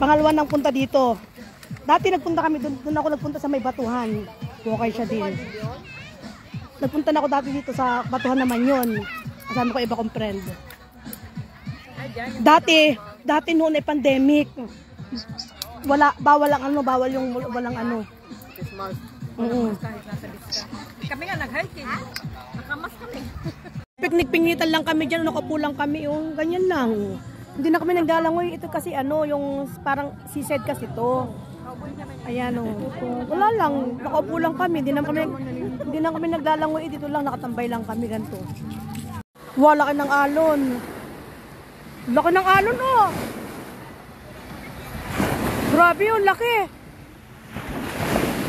Pangalawa nang punta dito. Dati nagpunta kami doon ako nagpunta sa may Batuhan. Okay siya din. Nagpunta na ako dati dito sa Batuhan naman yun. Kasama ko iba kong friend. Dati noon ay pandemic. Bawal yung walang ano. Christmas. Kami nga nag-hiking. Nakamas kami. Picnic-pinitan lang kami dyan, nakaupo lang kami, yung ganyan lang. Hindi na kami naglalangoy, ito kasi yung parang seaside kasi to. Ayan wala lang, nakaupo lang kami, hindi na kami naglalangoy, dito lang nakatambay lang kami ganito. Wala laki ng alon. Laki ng alon Grabe yung laki.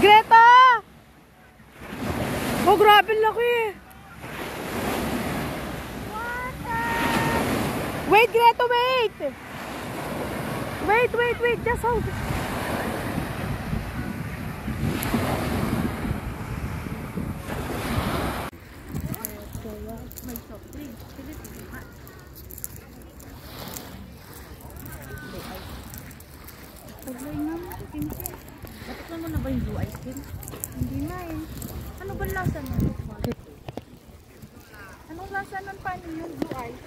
Greta! Grabe laki. Wait, Greta, wait! Wait, just hold. Natikman mo na ba yung blue ice cream? Hindi na eh. Ano ba lasa nun? Anong lasa nun paano yung blue ice?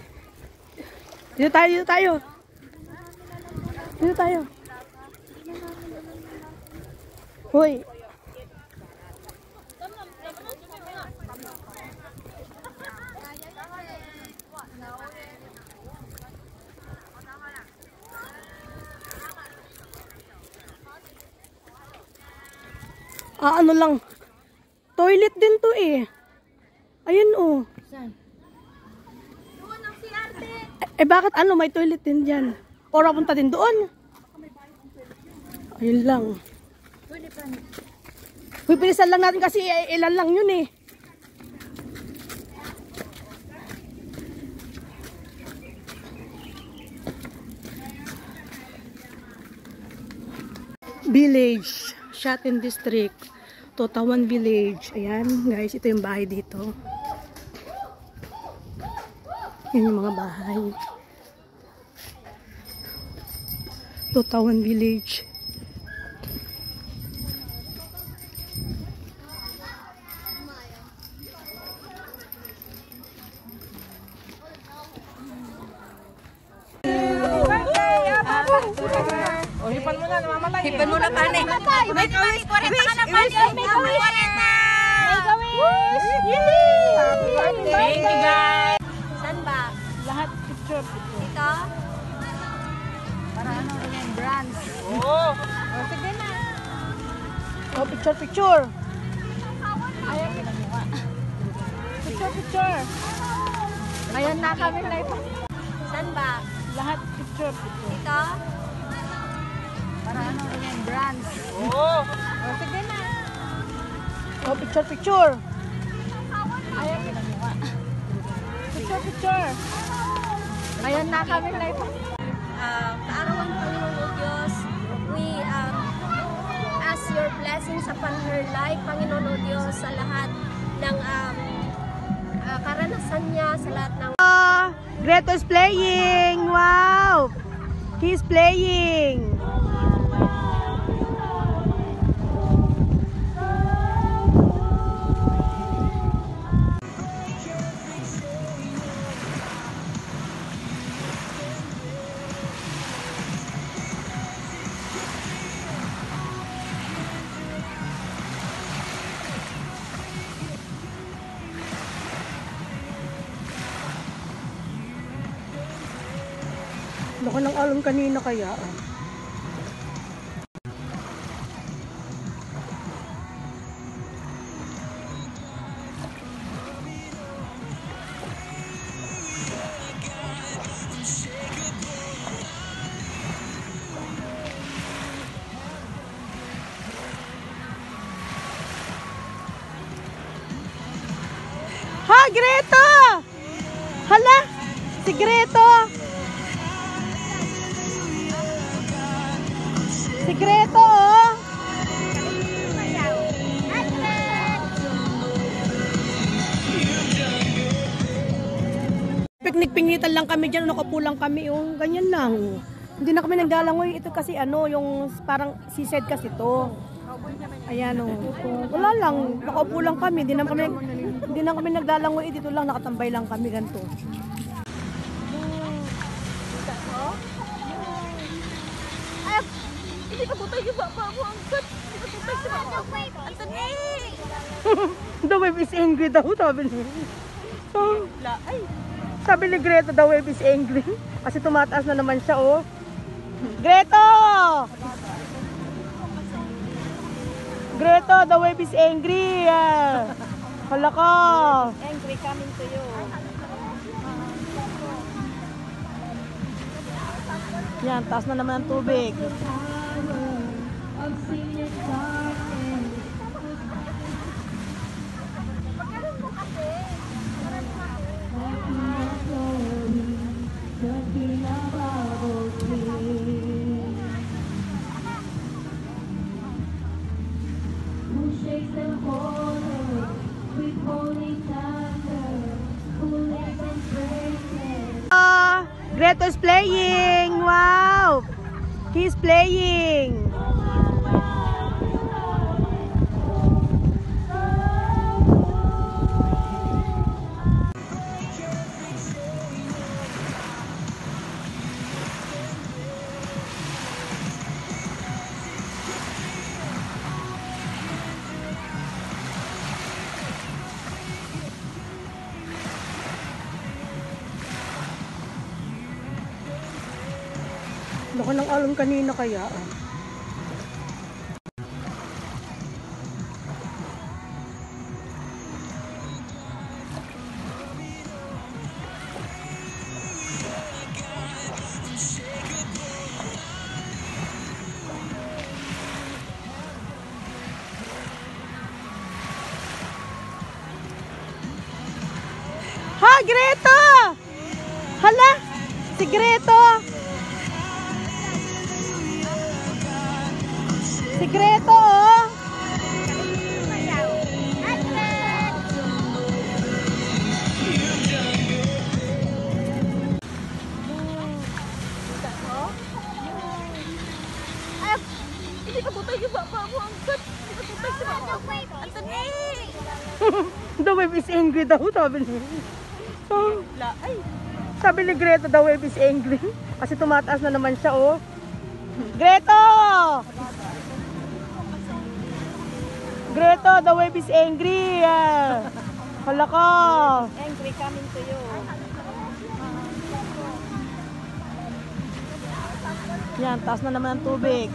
Dito tayo. Hoy. Ano lang. Toilet din to eh. Ayun Saan? Bakit may toilet din dyan? O punta din doon? Ayun lang. Pwede pa. Pipilisan lang natin kasi ilan lang yun eh. Village, Shatin District, Totawan Village. Ayan guys, ito yung bahay dito. Yan yung mga bahay. Totawan Village. Hipan mo na, namamatay. Hipan mo na, pane. May kawis. 40 ka na, pane. May kawis. Happy birthday. Thank you, guys. Saan ba? Lahat picture. Dito? Para remembrance. Oo. Sige na. Picture. Ayaw mo na mukha. Picture. Ngayon na kami live. Saan ba? Lahat picture. Dito? Para remembrance. Oo. Sige na. Picture. Ayaw mo na mukha. Picture. Ngayon na kami live. Kaarawan Panginoon o Diyos, we ask your blessings upon her life, Panginoon o Diyos, sa lahat ng karanasan niya, sa lahat ng... Greta is playing! Wow! He's playing! Laki ng alon kanina kaya. Ha, Greta! Hala! Si Greta! Sikreto, oh! Picnic-pinitan lang kami dyan, nakaupo lang kami, ganyan lang. Hindi na kami naglalangoy. Ito kasi ano, yung parang seaside kasi to. Ayan o. Wala lang. Nakaupo lang kami. Hindi na kami naglalangoy. Dito lang, nakatambay lang kami ganito. Ay, hindi ka butay yung baba mo. Ang gat. Hindi ka butay sa baba mo. Anthony! The wave is angry daw, sabi niya. Oh, Ay, sabi ni Greta, the wave is angry. Kasi tumataas na naman siya, oh. Greta! Greta, the wave is angry. Hala ka. angry coming to you. Yan, taas na naman ang tubig. Greta is playing. Wow. He's playing. Laki ng alon kanina kaya. Ha, Greta! Hala! Si Greta! Si Greta, oh! Ay, hindi ka butay yung baba mo. Ang gat. Hindi ka butay sa baba mo. Anthony! The wave is angry daw, sabi niya. Oh, Ay, sabi ni Greta, the wave is angry. Kasi tumataas na naman siya, oh. Greta! Greta, the wave is angry. Hala ka. angry coming to you. Yan, taas na naman ang tubig.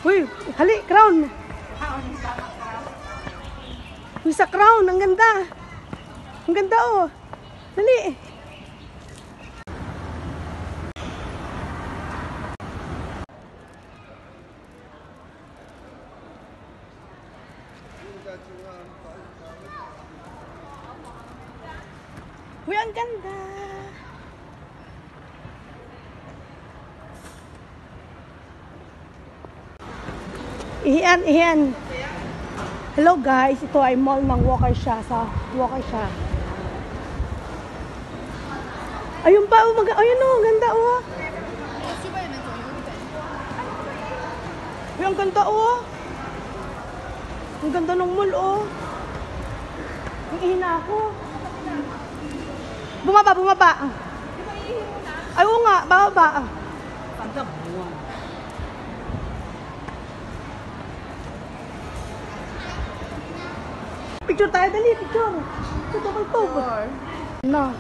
Uy, hali, crown. Uy, sa crown, ang ganda. Ang ganda, oh. Dali. Uy, ang ganda. Iyan, iyan. Hello guys, ito ay mall ng Walker siya. Ayun pa, oh, ayun oh, ganda oh. Uy, ang ganda oh. Ang ganda ng mall oh. Ang ihina ako. Bumaba. Ay, oo nga, bababa. Picture tayo, dali, picture. Ito, bakal to. No.